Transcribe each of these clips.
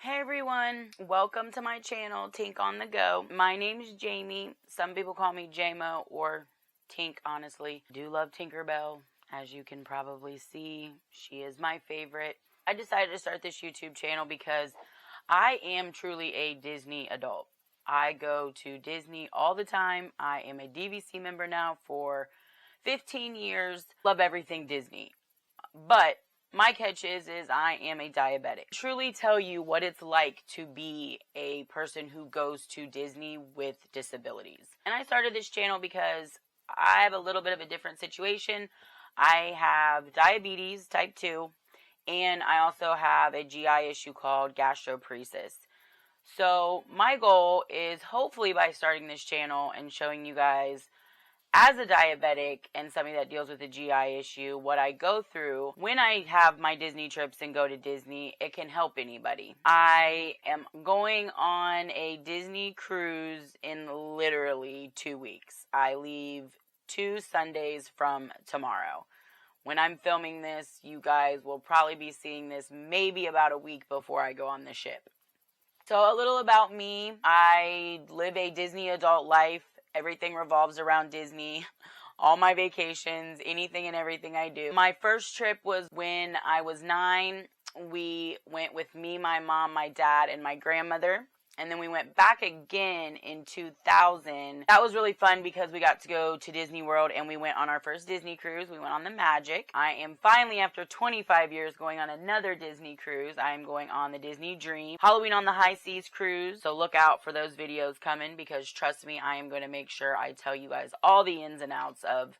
Hey everyone, welcome to my channel, Tink on the Go. My name is Jayme. Some people call me Jayme or Tink, honestly. I do love Tinkerbell. As you can probably see, she is my favorite. I decided to start this YouTube channel because I am truly a Disney adult. I go to Disney all the time. I am a DVC member now for 15 years. Love everything Disney. But my catch is I am a diabetic. Truly tell you what it's like to be a person who goes to Disney with disabilities. And I started this channel because I have a little bit of a different situation. I have diabetes type 2, and I also have a GI issue called gastroparesis. So my goal is hopefully by starting this channel and showing you guys as a diabetic and somebody that deals with a GI issue, what I go through when I have my Disney trips and go to Disney, it can help anybody. I am going on a Disney cruise in literally 2 weeks. I leave 2 Sundays from tomorrow. When I'm filming this, you guys will probably be seeing this maybe about a week before I go on the ship. So a little about me. I live a Disney adult life. Everything revolves around Disney. All my vacations, anything and everything I do. My first trip was when I was 9. We went with me, my mom, my dad, and my grandmother. And then we went back again in 2000. That was really fun because we got to go to Disney World and we went on our first Disney cruise. We went on the Magic. I am finally, after 25 years, going on another Disney cruise. I am going on the Disney Dream. Halloween on the High Seas cruise. So look out for those videos coming because trust me, I am going to make sure I tell you guys all the ins and outs of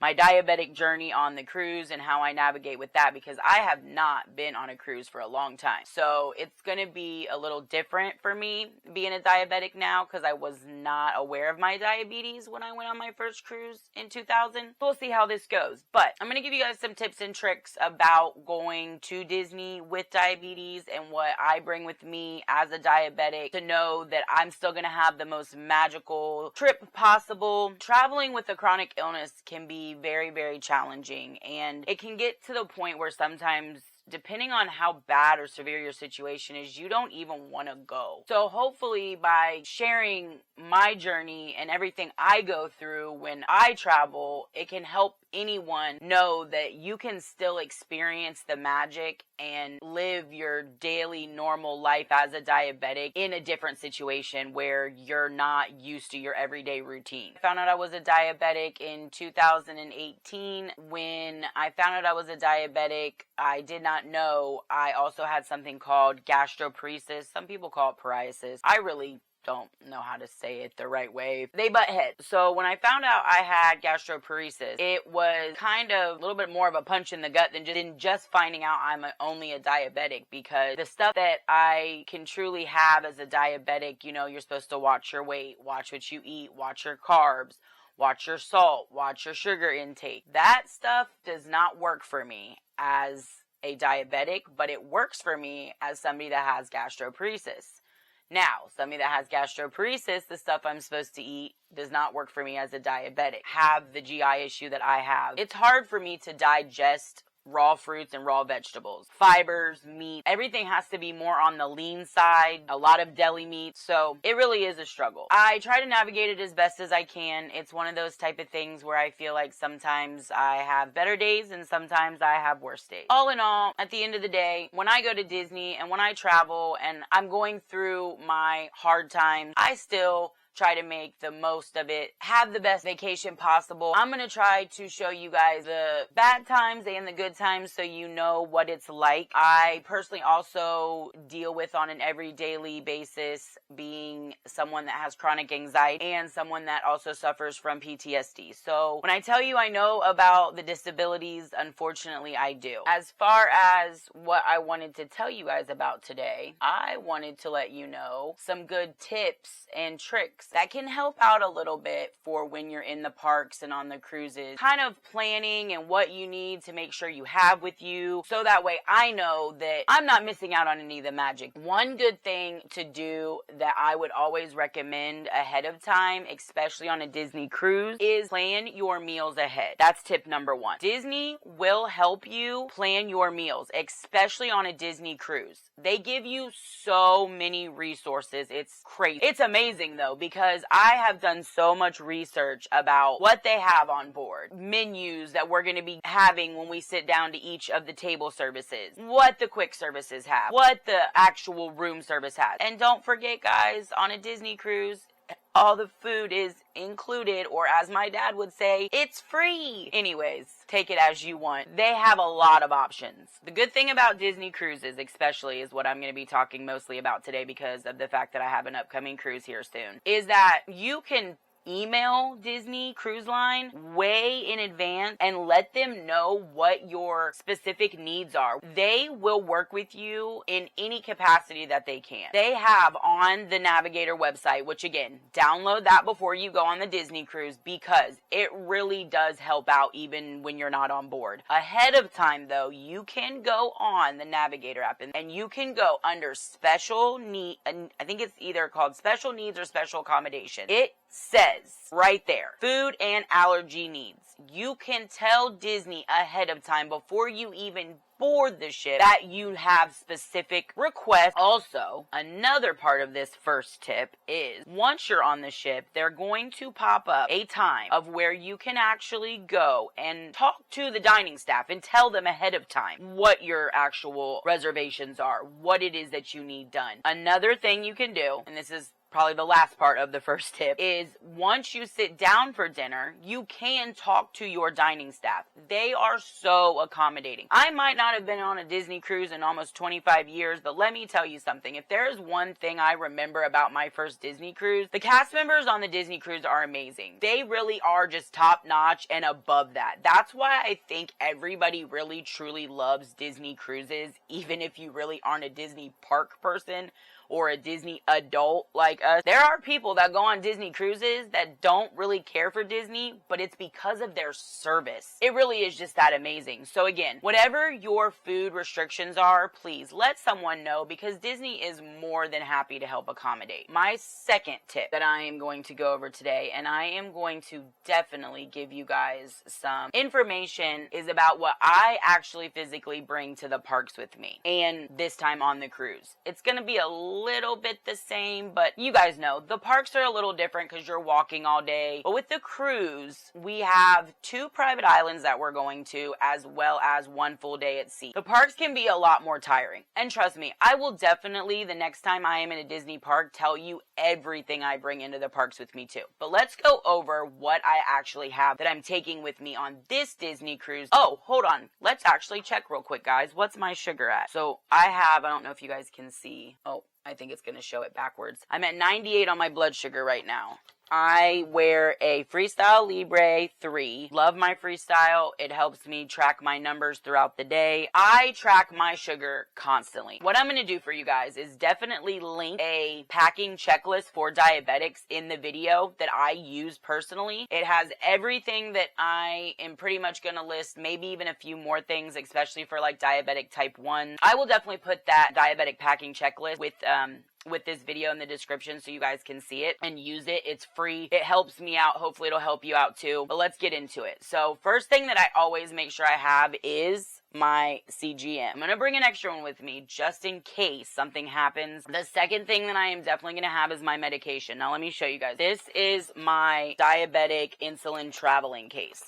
my diabetic journey on the cruise and how I navigate with that because I have not been on a cruise for a long time. So it's going to be a little different for me being a diabetic now because I was not aware of my diabetes when I went on my first cruise in 2000. We'll see how this goes. But I'm going to give you guys some tips and tricks about going to Disney with diabetes and what I bring with me as a diabetic to know that I'm still going to have the most magical trip possible. Traveling with a chronic illness can be very, very challenging, and it can get to the point where sometimes, depending on how bad or severe your situation is, you don't even want to go. So hopefully by sharing my journey and everything I go through when I travel, it can help anyone know that you can still experience the magic and live your daily normal life as a diabetic in a different situation where you're not used to your everyday routine. I found out I was a diabetic in 2018. When I found out I was a diabetic, I did not know I also had something called gastroparesis. Some people call it psoriasis. I really don't know how to say it the right way. They butt heads. So when I found out I had gastroparesis, it was kind of a little bit more of a punch in the gut than just finding out I'm only a diabetic, because the stuff that I can truly have as a diabetic, you know, you're supposed to watch your weight, watch what you eat, watch your carbs, watch your salt, watch your sugar intake. That stuff does not work for me as a diabetic, but it works for me as somebody that has gastroparesis. Now, somebody that has gastroparesis, the stuff I'm supposed to eat does not work for me as a diabetic. Have the GI issue that I have. It's hard for me to digest raw fruits and raw vegetables. Fibers, meat, everything has to be more on the lean side, a lot of deli meat, so it really is a struggle. I try to navigate it as best as I can. It's one of those type of things where I feel like sometimes I have better days and sometimes I have worse days. All in all, at the end of the day, when I go to Disney and when I travel and I'm going through my hard times, I still try to make the most of it, have the best vacation possible. I'm going to try to show you guys the bad times and the good times so you know what it's like. I personally also deal with on an every daily basis being someone that has chronic anxiety and someone that also suffers from PTSD. So when I tell you I know about the disabilities, unfortunately I do. As far as what I wanted to tell you guys about today, I wanted to let you know some good tips and tricks snacks that can help out a little bit for when you're in the parks and on the cruises. Kind of planning and what you need to make sure you have with you, so that way I know that I'm not missing out on any of the magic. One good thing to do that I would always recommend ahead of time, especially on a Disney cruise, is plan your meals ahead. That's tip number one. Disney will help you plan your meals, especially on a Disney cruise. They give you so many resources. It's crazy. It's amazing though, because I have done so much research about what they have on board, menus that we're going to be having when we sit down to each of the table services, what the quick services have, what the actual room service has. And don't forget, guys, on a Disney cruise, all the food is included, or as my dad would say, it's free. Anyways, take it as you want. They have a lot of options. The good thing about Disney cruises, especially, is what I'm going to be talking mostly about today because of the fact that I have an upcoming cruise here soon, is that you can email Disney Cruise Line way in advance and let them know what your specific needs are. They will work with you in any capacity that they can. They have on the Navigator website, which again, download that before you go on the Disney cruise because it really does help out even when you're not on board. Ahead of time though, you can go on the Navigator app and you can go under special need, and I think it's either called special needs or special accommodation. It says right there, food and allergy needs. You can tell Disney ahead of time before you even board the ship that you have specific requests. Also, another part of this first tip is once you're on the ship, they're going to pop up a time of where you can actually go and talk to the dining staff and tell them ahead of time what your actual reservations are, what it is that you need done. Another thing you can do, and this is probably the last part of the first tip, is once you sit down for dinner, you can talk to your dining staff. They are so accommodating. I might not have been on a Disney cruise in almost 25 years, but let me tell you something. If there is one thing I remember about my first Disney cruise, the cast members on the Disney cruise are amazing. They really are just top notch and above that. That's why I think everybody really truly loves Disney cruises, even if you really aren't a Disney park person or a Disney adult like us. There are people that go on Disney cruises that don't really care for Disney, but it's because of their service. It really is just that amazing. So again, whatever your food restrictions are, please let someone know because Disney is more than happy to help accommodate. My second tip that I am going to go over today, and I am going to definitely give you guys some information, is about what I actually physically bring to the parks with me, and this time on the cruise. It's going to be a little bit the same, but you guys know the parks are a little different because you're walking all day. But with the cruise, we have 2 private islands that we're going to, as well as 1 full day at sea. The parks can be a lot more tiring, and trust me, I will definitely, the next time I am in a Disney park, tell you everything I bring into the parks with me too. But let's go over what I actually have that I'm taking with me on this Disney cruise. Oh, hold on, let's actually check real quick, guys. What's my sugar at? So I don't know if you guys can see. Oh, I think it's going to show it backwards. I'm at 98 on my blood sugar right now. I wear a Freestyle Libre 3. Love my Freestyle. It helps me track my numbers throughout the day. I track my sugar constantly. What I'm going to do for you guys is definitely link a packing checklist for diabetics in the video that I use personally. It has everything that I am pretty much going to list, maybe even a few more things, especially for like diabetic type 1. I will definitely put that diabetic packing checklist with this video in the description so you guys can see it and use it. It's free. It helps me out. Hopefully it'll help you out too. But let's get into it. So first thing that I always make sure I have is my CGM. I'm going to bring an extra one with me just in case something happens. The second thing that I am definitely going to have is my medication. Now let me show you guys. This is my diabetic insulin traveling case.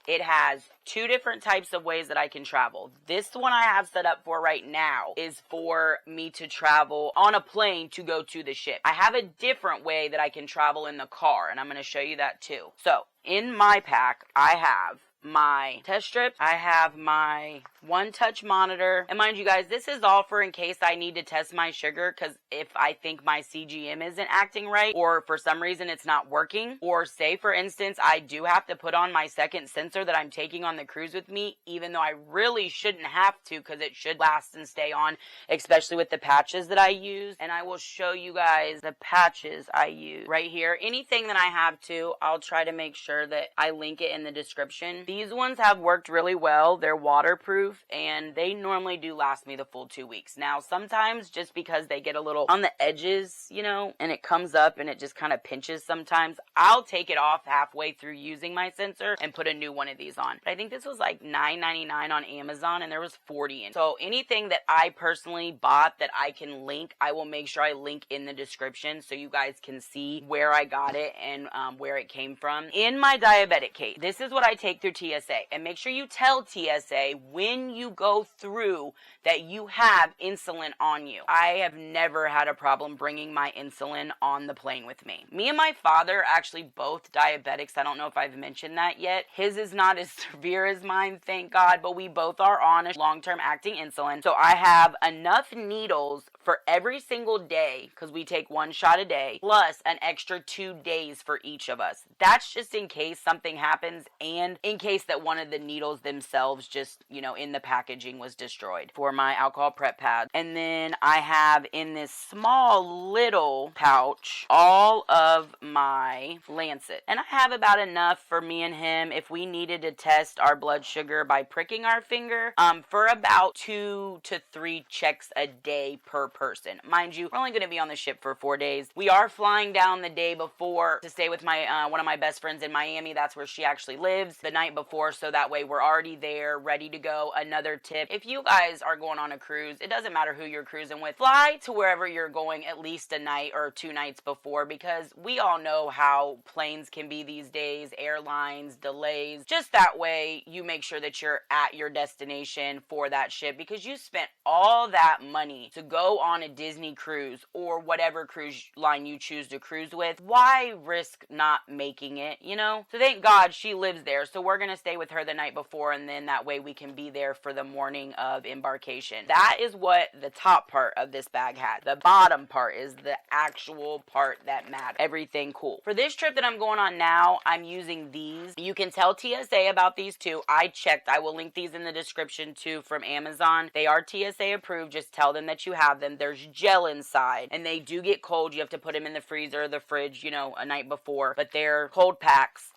It has 2 different types of ways that I can travel. This one I have set up for right now is for me to travel on a plane to go to the ship. I have a different way that I can travel in the car, and I'm going to show you that too. So in my pack, I have my test strip. I have my one-touch monitor. And mind you guys, this is all for in case I need to test my sugar, because if I think my CGM isn't acting right, or for some reason it's not working, or say for instance I do have to put on my second sensor that I'm taking on the cruise with me, even though I really shouldn't have to, because it should last and stay on, especially with the patches that I use. And I will show you guys the patches I use right here. Anything that I have to, I'll try to make sure that I link it in the description. These ones have worked really well. They're waterproof and they normally do last me the full 2 weeks. Now sometimes, just because they get a little on the edges, you know, and it comes up and it just kind of pinches sometimes, I'll take it off halfway through using my sensor and put a new one of these on. But I think this was like $9.99 on Amazon and there was 40 in. So anything that I personally bought that I can link, I will make sure I link in the description so you guys can see where I got it and where it came from. In my diabetic case, this is what I take through TSA. And make sure you tell TSA when you go through that you have insulin on you. I have never had a problem bringing my insulin on the plane with me. Me and my father are actually both diabetics. I don't know if I've mentioned that yet. His is not as severe as mine, thank God, but we both are on a long-term acting insulin. So I have enough needles for every single day, because we take 1 shot a day, plus an extra 2 days for each of us. That's just in case something happens and in case that one of the needles themselves just, you know, in the packaging was destroyed, for my alcohol prep pad. And then I have in this small little pouch all of my Lancet. And I have about enough for me and him if we needed to test our blood sugar by pricking our finger, for about 2 to 3 checks a day per person. Mind you, we're only going to be on the ship for 4 days. We are flying down the day before to stay with my one of my best friends in Miami. That's where she actually lives, the night before, so that way we're already there, ready to go. Another tip, if you guys are going on a cruise, it doesn't matter who you're cruising with, fly to wherever you're going at least a night or 2 nights before, because we all know how planes can be these days, airlines, delays. Just that way you make sure that you're at your destination for that ship, because you spent all that money to go on a Disney cruise or whatever cruise line you choose to cruise with. Why risk not making it, you know? So thank God she lives there, so we're gonna stay with her the night before, and then that way we can be there for the morning of embarkation. That is what the top part of this bag had. The bottom part is the actual part that matters. Everything cool. For this trip that I'm going on now, I'm using these. You can tell TSA about these too. I checked. I will link these in the description too from Amazon. They are TSA approved. Just tell them that you have them. There's gel inside and they do get cold. You have to put them in the freezer or the fridge, you know, a night before, but they're cold packs.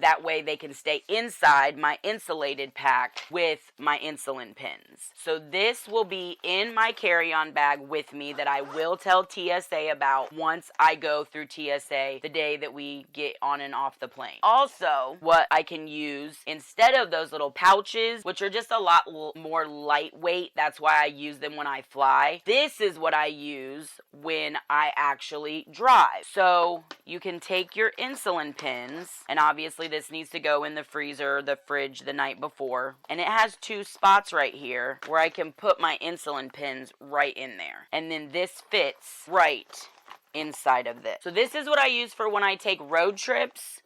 That way they can stay inside my insulated pack with my insulin pens. So this will be in my carry-on bag with me that I will tell TSA about once I go through TSA the day that we get on and off the plane. Also, what I can use instead of those little pouches, which are just a lot more lightweight, that's why I use them when I fly. This is what I use when I actually drive. So you can take your insulin pens, and obviously this needs to go in the freezer or the fridge the night before. And it has 2 spots right here where I can put my insulin pens right in there. And then this fits right inside of this. So this is what I use for when I take road trips.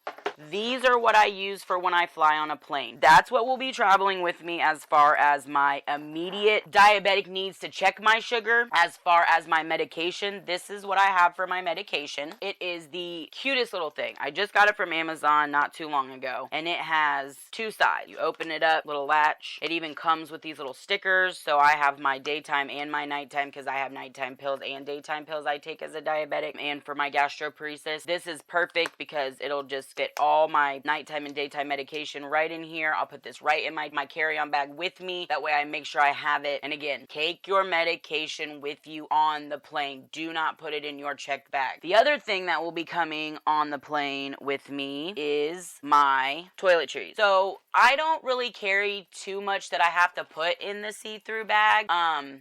These are what I use for when I fly on a plane. That's what will be traveling with me as far as my immediate diabetic needs to check my sugar. As far as my medication, this is what I have for my medication. It is the cutest little thing. I just got it from Amazon not too long ago. And it has 2 sides. You open it up, little latch. It even comes with these little stickers. So I have my daytime and my nighttime, because I have nighttime pills and daytime pills I take as a diabetic. And for my gastroparesis, this is perfect because it'll just fit all my nighttime and daytime medication right in here. I'll put this right in my carry-on bag with me. That way I make sure I have it. And again, take your medication with you on the plane. Do not put it in your checked bag. The other thing that will be coming on the plane with me is my toiletries. So I don't really carry too much that I have to put in the see-through bag.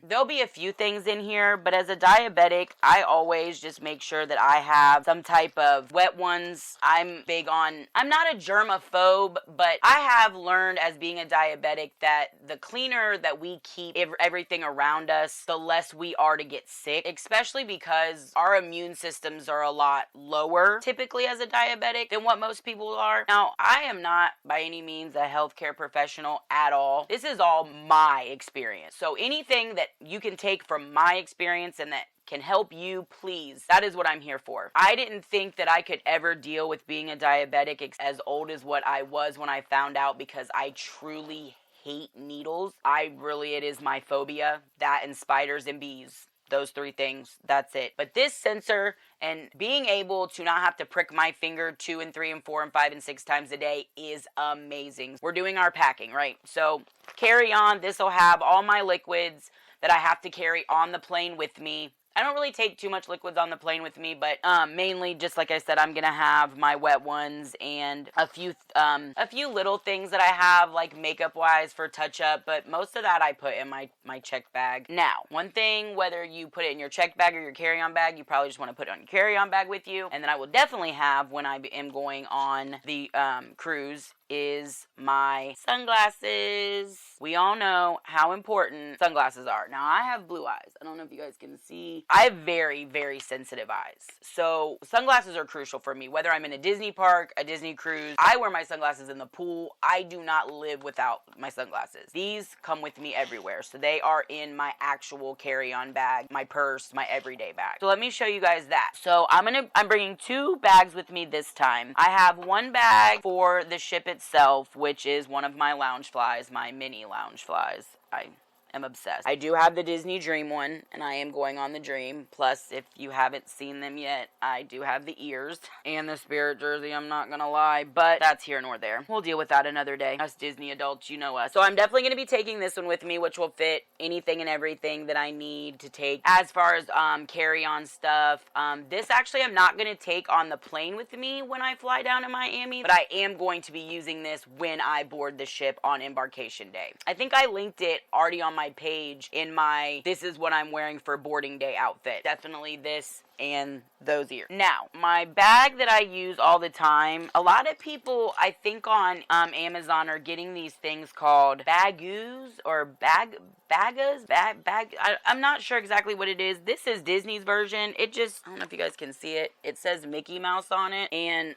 There'll be a few things in here, but as a diabetic, I always just make sure that I have some type of wet ones. I'm not a germaphobe, but I have learned as being a diabetic that the cleaner that we keep everything around us, the less we are to get sick, especially because our immune systems are a lot lower typically as a diabetic than what most people are. Now, I am not by any means a healthcare professional at all. This is all my experience. So anything that you can take from my experience and that can help you, please. That is what I'm here for. I didn't think that I could ever deal with being a diabetic as old as what I was when I found out, because I truly hate needles. It is my phobia. That and spiders and bees. Those 3 things, that's it. But this sensor and being able to not have to prick my finger 2 and 3 and 4 and 5 and 6 times a day is amazing. We're doing our packing, right? So carry on. This will have all my liquids that I have to carry on the plane with me. I don't really take too much liquids on the plane with me, but mainly, just like I said, I'm gonna have my wet ones and a few little things that I have, like makeup-wise for touch-up, but most of that I put in my check bag. Now, one thing, whether you put it in your check bag or your carry-on bag, you probably just want to put it on your carry-on bag with you, and then I will definitely have, when I am going on the cruise, is my sunglasses. We all know how important sunglasses are. Now, I have blue eyes. I don't know if you guys can see. I have very, very sensitive eyes. So sunglasses are crucial for me, whether I'm in a Disney park, a Disney cruise. I wear my sunglasses in the pool. I do not live without my sunglasses. These come with me everywhere. So they are in my actual carry-on bag, my purse, my everyday bag. So let me show you guys that. So I'm bringing 2 bags with me this time. I have one bag for the ship itself, which is one of my lounge flies, my mini lounge flies. I am obsessed. I do have the Disney Dream one, and I am going on the Dream. Plus, if you haven't seen them yet, I do have the ears and the Spirit jersey, I'm not gonna lie, but that's here nor there. We'll deal with that another day. Us Disney adults, you know us. So I'm definitely gonna be taking this one with me, which will fit anything and everything that I need to take as far as carry-on stuff. This actually I'm not gonna take on the plane with me when I fly down to Miami, but I am going to be using this when I board the ship on embarkation day. I think I linked it already on my page in my "this is what I'm wearing for boarding day" outfit. Definitely this and those ears. Now, my bag that I use all the time, a lot of people, I think on Amazon, are getting these things called bagoos or bagas. I'm not sure exactly what it is. This is Disney's version. I don't know if you guys can see it. It says Mickey Mouse on it, and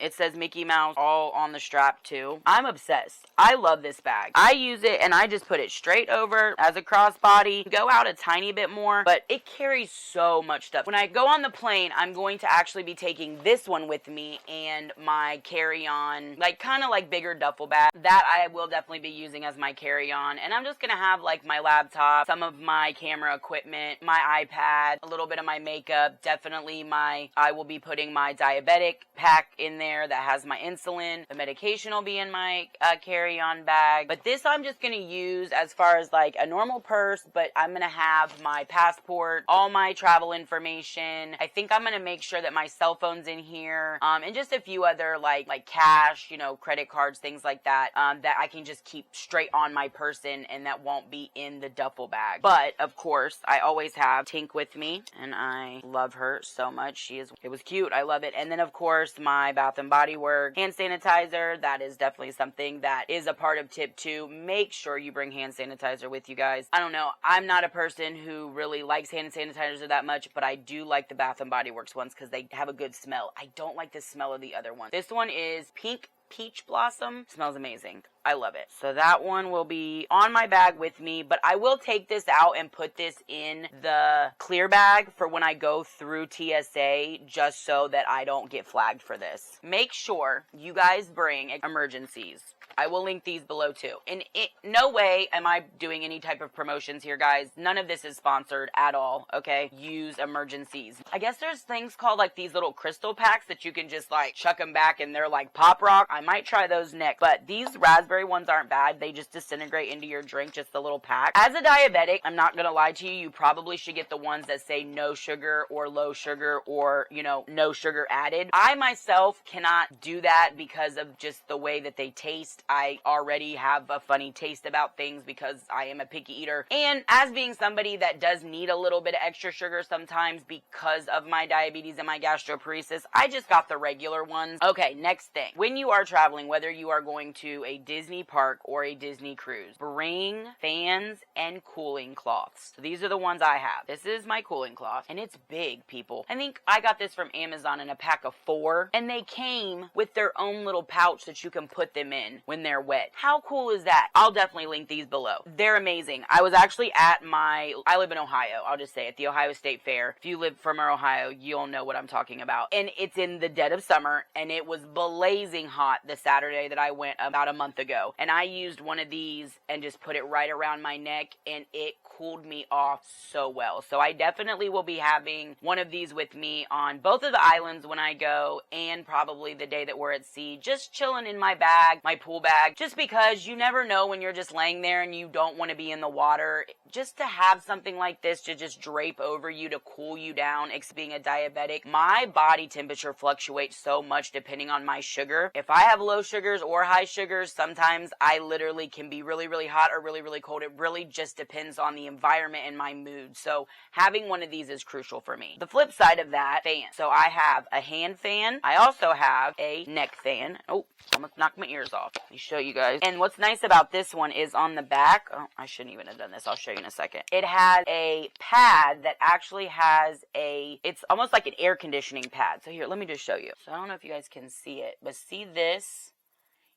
it says Mickey Mouse all on the strap too. I'm obsessed. I love this bag. I use it and I just put it straight over as a crossbody. Go out a tiny bit more, but it carries so much stuff. When I go on the plane, I'm going to actually be taking this one with me and my carry-on, kind of like bigger duffel bag. That I will definitely be using as my carry-on, and I'm just gonna have my laptop, some of my camera equipment, my iPad, a little bit of my makeup. Definitely I will be putting my Diabetic pack in there that has my insulin. The medication will be in my carry-on bag, but this I'm just gonna use as far as a normal purse, but I'm gonna have my passport, all my travel information. I think I'm gonna make sure that my cell phone's in here, and just a few other like cash, credit cards, things like that, that I can just keep straight on my person and that won't be in the duffel bag. But of course, I always have Tink with me, and I love her so much. It was cute. I love it. And then of course my Bath and Body Works hand sanitizer. That is definitely something that is a part of tip 2. Make sure you bring hand sanitizer with you guys. I don't know. I'm not a person who really likes hand sanitizer that much, but I do like the Bath and Body Works ones because they have a good smell. I don't like the smell of the other one. This one is pink peach blossom. Smells amazing. I love it. So that one will be on my bag with me, but I will take this out and put this in the clear bag for when I go through TSA, just so that I don't get flagged for this. Make sure you guys bring emergencies. I will link these below too. In no way am I doing any type of promotions here, guys. None of this is sponsored at all, okay? Use emergencies. I guess there's things called these little crystal packs that you can just chuck them back and they're like pop rock. I might try those next, but these raspberry ones aren't bad. They just disintegrate into your drink, just the little pack. As a diabetic, I'm not gonna lie to you, you probably should get the ones that say no sugar or low sugar or, no sugar added. I myself cannot do that because of just the way that they taste. I already have a funny taste about things because I am a picky eater. And as being somebody that does need a little bit of extra sugar sometimes because of my diabetes and my gastroparesis, I just got the regular ones. Okay, next thing. When you are traveling, whether you are going to a Disney park or a Disney cruise, bring fans and cooling cloths. So these are the ones I have. This is my cooling cloth, and it's big, people. I think I got this from Amazon in a pack of 4, and they came with their own little pouch that you can put them in when they're wet. How cool is that? I'll definitely link these below. They're amazing. I was actually at I live in Ohio, I'll just say it, the Ohio State Fair. If you live from Ohio, you'll know what I'm talking about. And it's in the dead of summer, and it was blazing hot the Saturday that I went about a month ago. And I used one of these and just put it right around my neck, and it cooled me off so well. So I definitely will be having one of these with me on both of the islands when I go, and probably the day that we're at sea, just chilling in my bag, my pool bag, just because you never know when you're just laying there and you don't want to be in the water. Just to have something like this to just drape over you to cool you down. Being a diabetic, my body temperature fluctuates so much depending on my sugar. If I have low sugars or high sugars, sometimes I literally can be really, really hot or really, really cold. It really just depends on the environment and my mood. So having one of these is crucial for me. The flip side of that, fan. So I have a hand fan. I also have a neck fan. Oh, almost knocked my ears off. Let me show you guys. And what's nice about this one is on the back, I shouldn't even have done this. I'll show you in a second. It has a pad that actually has it's almost like an air conditioning pad. So here, let me just show you. So I don't know if you guys can see it, but see this?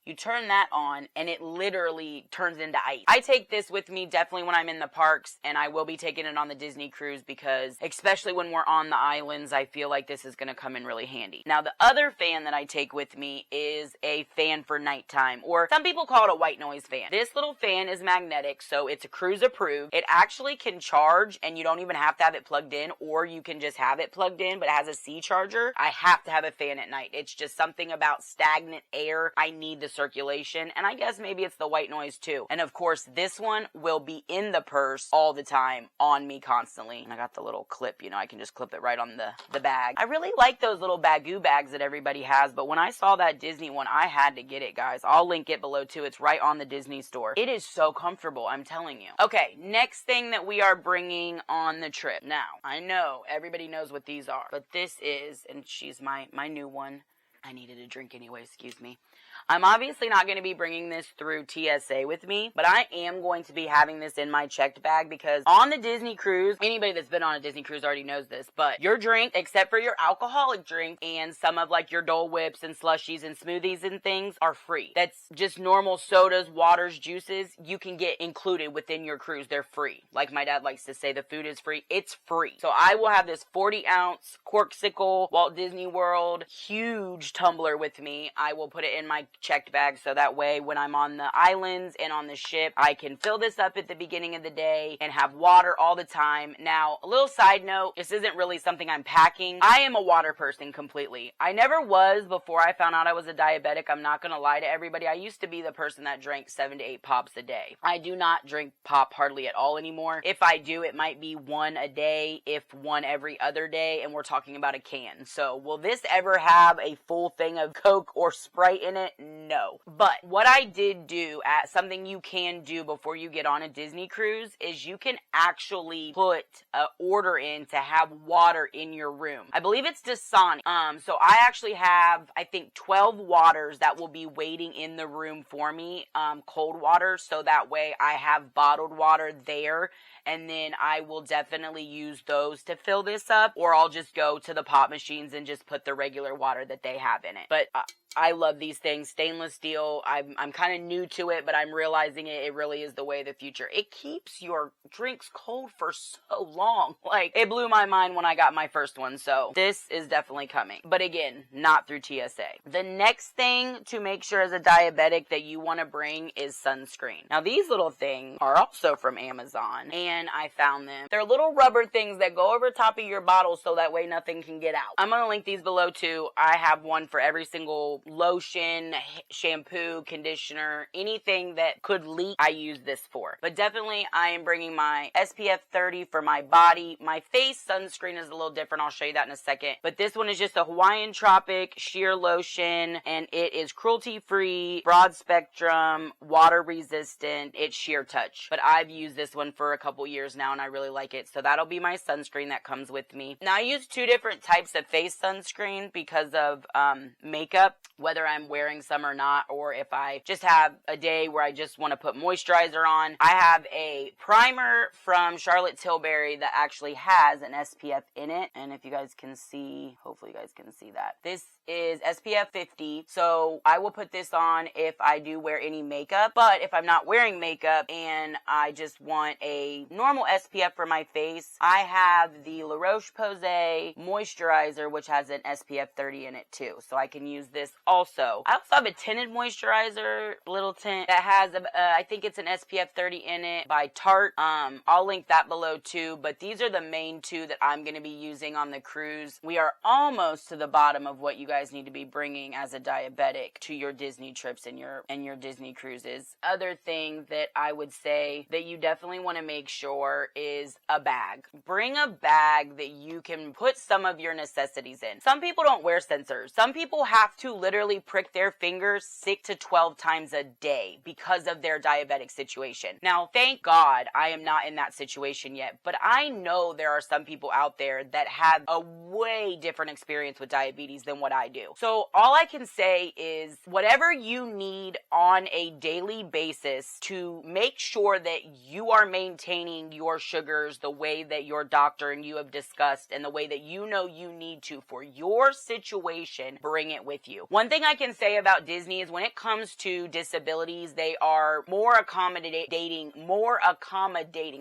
You turn that on, and it literally turns into ice. I take this with me definitely when I'm in the parks, and I will be taking it on the Disney cruise because, especially when we're on the islands, I feel like this is going to come in really handy. Now, the other fan that I take with me is a fan for nighttime, or some people call it a white noise fan. This little fan is magnetic, so it's a cruise approved. It actually can charge, and you don't even have to have it plugged in, or you can just have it plugged in, but it has a C charger. I have to have a fan at night. It's just something about stagnant air. I need the circulation, and I guess maybe it's the white noise too. And of course, this one will be in the purse all the time, on me constantly. And I got the little clip, I can just clip it right on the bag. I really like those little bagoo bags that everybody has, but when I saw that Disney one, I had to get it, guys. I'll link it below too. It's right on the Disney store. It is so comfortable, I'm telling you. Okay, next thing that we are bringing on the trip. Now, I know everybody knows what these are, but this is, and she's my new one. I needed a drink anyway, excuse me. I'm obviously not going to be bringing this through TSA with me, but I am going to be having this in my checked bag because on the Disney cruise, anybody that's been on a Disney cruise already knows this, but your drink, except for your alcoholic drink and some of like your Dole Whips and slushies and smoothies and things, are free. That's just normal sodas, waters, juices. You can get included within your cruise. They're free. Like my dad likes to say, the food is free. It's free. So I will have this 40-ounce Corksicle Walt Disney World huge tumbler with me. I will put it in my checked bag so that way when I'm on the islands and on the ship, I can fill this up at the beginning of the day and have water all the time. Now, a little side note, this isn't really something I'm packing. I am a water person completely. I never was before I found out I was a diabetic. I'm not going to lie to everybody. I used to be the person that drank 7 to 8 pops a day. I do not drink pop hardly at all anymore. If I do, it might be one a day, if one every other day, and we're talking about a can. So will this ever have a full thing of Coke or Sprite in it? No. But what I did do, at something you can do before you get on a Disney cruise, is you can actually put an order in to have water in your room. I believe it's Dasani. So I actually have, I think, 12 waters that will be waiting in the room for me, cold water, so that way I have bottled water there. And then I will definitely use those to fill this up, or I'll just go to the pop machines and just put the regular water that they have in it. But I love these things. Stainless steel. I'm kind of new to it, but I'm realizing it really is the way of the future. It keeps your drinks cold for so long. Like, it blew my mind when I got my first one. So this is definitely coming. But again, not through TSA. The next thing to make sure as a diabetic that you want to bring is sunscreen. Now, these little things are also from Amazon, and I found them. They're little rubber things that go over top of your bottle so that way nothing can get out. I'm going to link these below too. I have one for every single lotion, shampoo, conditioner, anything that could leak, I use this for. But definitely I am bringing my SPF 30 for my body. My face sunscreen is a little different. I'll show you that in a second. But this one is just a Hawaiian Tropic sheer lotion, and it is cruelty-free, broad spectrum, water resistant. It's sheer touch. But I've used this one for a couple years now and I really like it. So that'll be my sunscreen that comes with me. Now I use two different types of face sunscreen because of makeup, whether I'm wearing some or not, or if I just have a day where I just want to put moisturizer on. I have a primer from Charlotte Tilbury that actually has an SPF in it. And if you guys can see, hopefully you guys can see that. This is SPF 50. So I will put this on if I do wear any makeup. But if I'm not wearing makeup and I just want a normal SPF for my face, I have the La Roche-Posay moisturizer, which has an SPF 30 in it too. So I can use this also. I also have a tinted moisturizer, little tint, that has, I think it's an SPF 30 in it by Tarte. I'll link that below too. But these are the main two that I'm going to be using on the cruise. We are almost to the bottom of what you guys need to be bringing as a diabetic to your Disney trips and your Disney cruises. Other thing that I would say that you definitely want to make sure is a bag. Bring a bag that you can put some of your necessities in. Some people don't wear sensors. Some people have to literally prick their fingers 6 to 12 times a day because of their diabetic situation. Now, thank God I am not in that situation yet, but I know there are some people out there that have a way different experience with diabetes than what I do. So all I can say is whatever you need on a daily basis to make sure that you are maintaining your sugars the way that your doctor and you have discussed and the way that you know you need to for your situation, bring it with you. One thing I can say about Disney is when it comes to disabilities, they are more accommodating,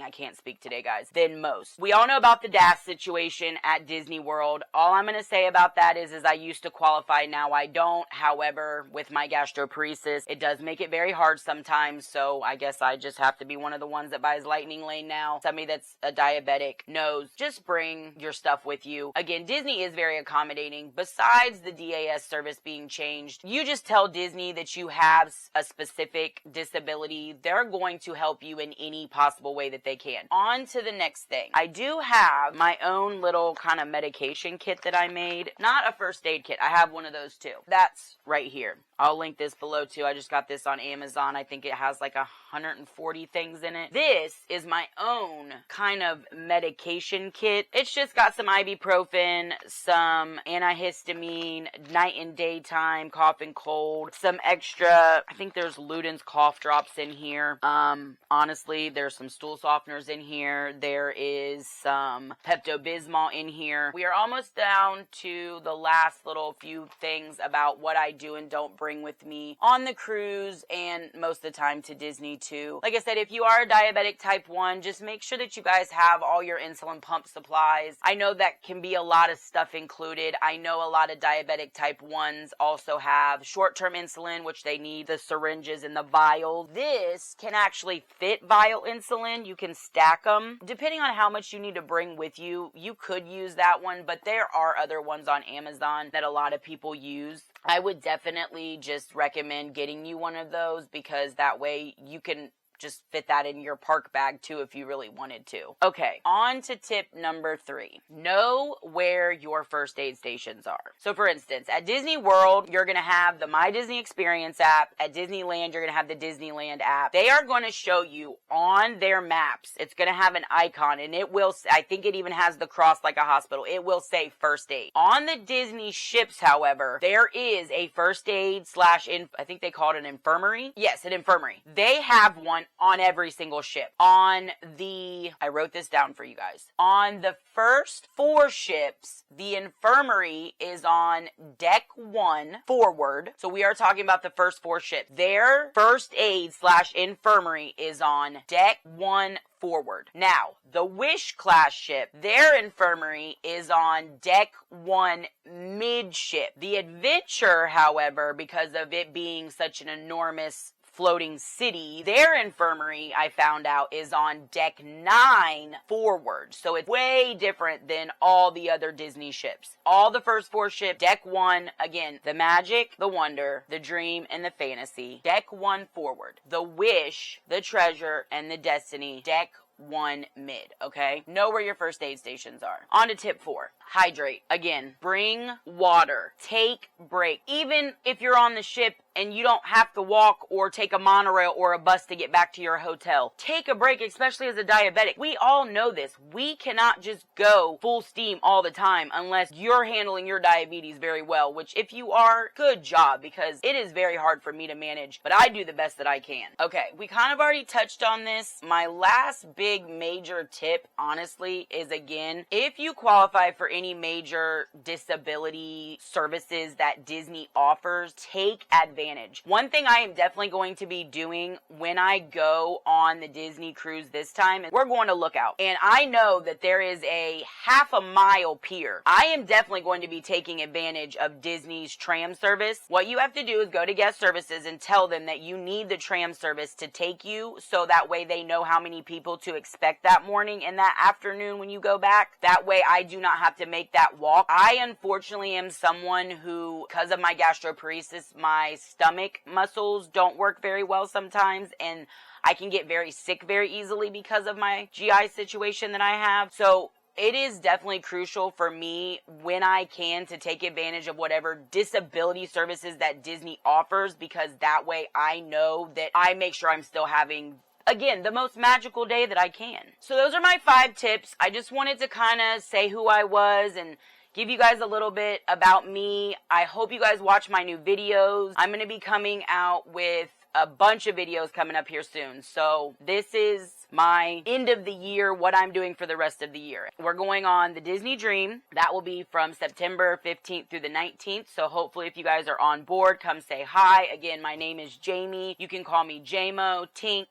I can't speak today, guys, than most. We all know about the DAS situation at Disney World. All I'm going to say about that is I used to qualify, now I don't. However, with my gastroparesis, it does make it very hard sometimes, so I guess I just have to be one of the ones that buys Lightning Lane now. Somebody that's a diabetic knows, just bring your stuff with you. Again, Disney is very accommodating. Besides the DAS service being changed, you just tell Disney that you have a specific disability. They're going to help you in any possible way that they can. On to the next thing. I do have my own little kind of medication kit that I made. Not a first aid kit. I have one of those too. That's right here. I'll link this below too. I just got this on Amazon. I think it has like 140 things in it. This is my own kind of medication kit. It's just got some ibuprofen, some antihistamine, night and daytime, cough and cold, some extra, I think there's Luden's cough drops in here. Honestly, there's some stool softeners in here. There is some Pepto-Bismol in here. We are almost down to the last little few things about what I do and don't bring with me on the cruise and most of the time to Disney too. Like I said, if you are a diabetic type 1, just make sure that you guys have all your insulin pump supplies. I know that can be a lot of stuff included. I know a lot of diabetic type 1s also have short-term insulin, which they need the syringes and the vials. This can actually fit vial insulin. You can stack them. Depending on how much you need to bring with you, you could use that one, but there are other ones on Amazon that a lot of people use. I would definitely just recommend getting you one of those because that way you can just fit that in your park bag too if you really wanted to. Okay, on to tip number 3. Know where your first aid stations are. So for instance, at Disney World, you're going to have the My Disney Experience app. At Disneyland, you're going to have the Disneyland app. They are going to show you on their maps. It's going to have an icon and it will, I think it even has the cross like a hospital. It will say first aid. On the Disney ships, however, there is a first aid slash, I think they call it an infirmary. Yes, an infirmary. They have one on every single ship. I wrote this down for you guys. On the first 4 ships, the infirmary is on deck 1 forward. So we are talking about the first 4 ships. Their first aid slash infirmary is on deck 1 forward. Now, the Wish class ship, their infirmary is on deck 1 midship. The Adventure, however, because of it being such an enormous floating city. Their infirmary, I found out, is on deck 9 forward. So it's way different than all the other Disney ships. All the first 4 ships, deck 1, again, the Magic, the Wonder, the Dream, and the Fantasy. Deck 1 forward. The Wish, the Treasure, and the Destiny, deck 1 mid, okay? Know where your first aid stations are. On to tip 4. Hydrate. Again, bring water. Take break. Even if you're on the ship and you don't have to walk or take a monorail or a bus to get back to your hotel, take a break, especially as a diabetic. We all know this. We cannot just go full steam all the time unless you're handling your diabetes very well, which if you are, good job, because it is very hard for me to manage, but I do the best that I can. Okay, we kind of already touched on this. My last big major tip, honestly, is again, if you qualify for any major disability services that Disney offers, take advantage. One thing I am definitely going to be doing when I go on the Disney cruise this time is we're going to Lookout. And I know that there is a half a mile pier. I am definitely going to be taking advantage of Disney's tram service. What you have to do is go to guest services and tell them that you need the tram service to take you, so that way they know how many people to expect that morning and that afternoon when you go back. That way I do not have to make that walk. I unfortunately am someone who, because of my gastroparesis, my stomach muscles don't work very well sometimes, and I can get very sick very easily because of my GI situation that I have. So it is definitely crucial for me when I can to take advantage of whatever disability services that Disney offers, because that way I know that I make sure I'm still having, again, the most magical day that I can. So those are my 5 tips. I just wanted to kind of say who I was and give you guys a little bit about me. I hope you guys watch my new videos. I'm going to be coming out with a bunch of videos coming up here soon. So this is my end of the year, what I'm doing for the rest of the year. We're going on the Disney Dream. That will be from September 15th through the 19th. So hopefully if you guys are on board, come say hi. Again, my name is Jayme. You can call me Jaymo, Tink.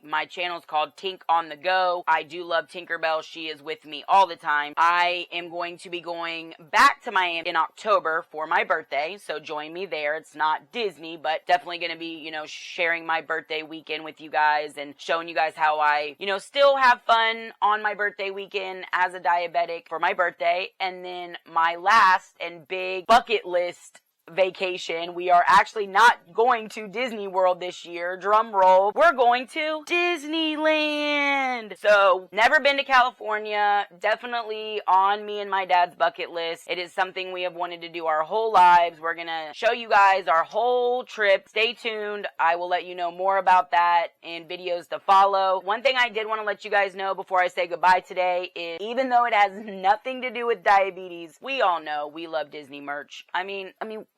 My channel is called Tink on the Go. I do love Tinkerbell. She is with me all the time. I am going to be going back to Miami in October for my birthday, so join me there. It's not Disney, but definitely going to be, sharing my birthday weekend with you guys and showing you guys how I, still have fun on my birthday weekend as a diabetic for my birthday. And then my last and big bucket list vacation, we are actually not going to Disney World this year. Drum roll. We're going to Disneyland. So, never been to California. Definitely on me and my dad's bucket list. It is something we have wanted to do our whole lives. We're gonna show you guys our whole trip. Stay tuned. I will let you know more about that in videos to follow. One thing I did want to let you guys know before I say goodbye today is, even though it has nothing to do with diabetes, we all know we love Disney merch. I mean,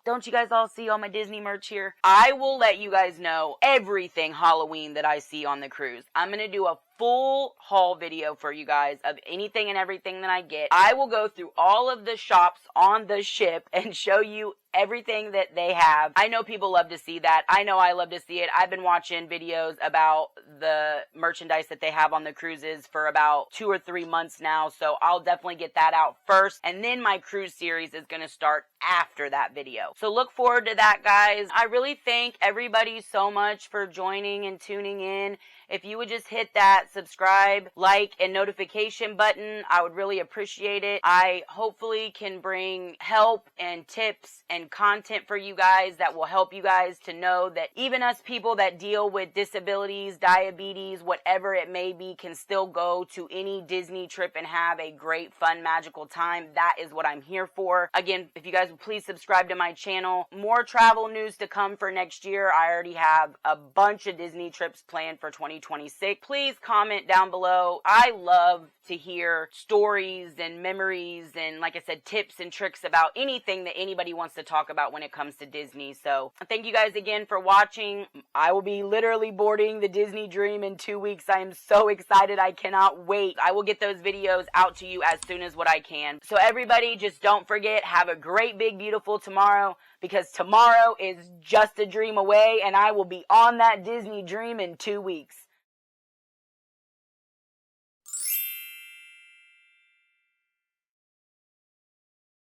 don't you guys all see all my Disney merch here? I will let you guys know everything Halloween that I see on the cruise. I'm going to do a full haul video for you guys of anything and everything that I get. I will go through all of the shops on the ship and show you everything that they have. I know people love to see that. I know I love to see it. I've been watching videos about the merchandise that they have on the cruises for about 2 or 3 months now, so I'll definitely get that out first, and then my cruise series is going to start after that video. So look forward to that, guys. I really thank everybody so much for joining and tuning in. If you would just hit that subscribe, like, and notification button, I would really appreciate it. I hopefully can bring help and tips and content for you guys that will help you guys to know that even us people that deal with disabilities, diabetes, whatever it may be, can still go to any Disney trip and have a great, fun, magical time. That is what I'm here for. Again, if you guys would please subscribe to my channel. More travel news to come for next year. I already have a bunch of Disney trips planned for 2026. Please comment down below. I love to hear stories and memories and, like I said, tips and tricks about anything that anybody wants to talk about when it comes to Disney. So thank you guys again for watching. I will be literally boarding the Disney Dream in 2 weeks. I am so excited. I cannot wait. I will get those videos out to you as soon as what I can. So everybody, just don't forget, have a great, big, beautiful tomorrow, because tomorrow is just a dream away and I will be on that Disney Dream in 2 weeks.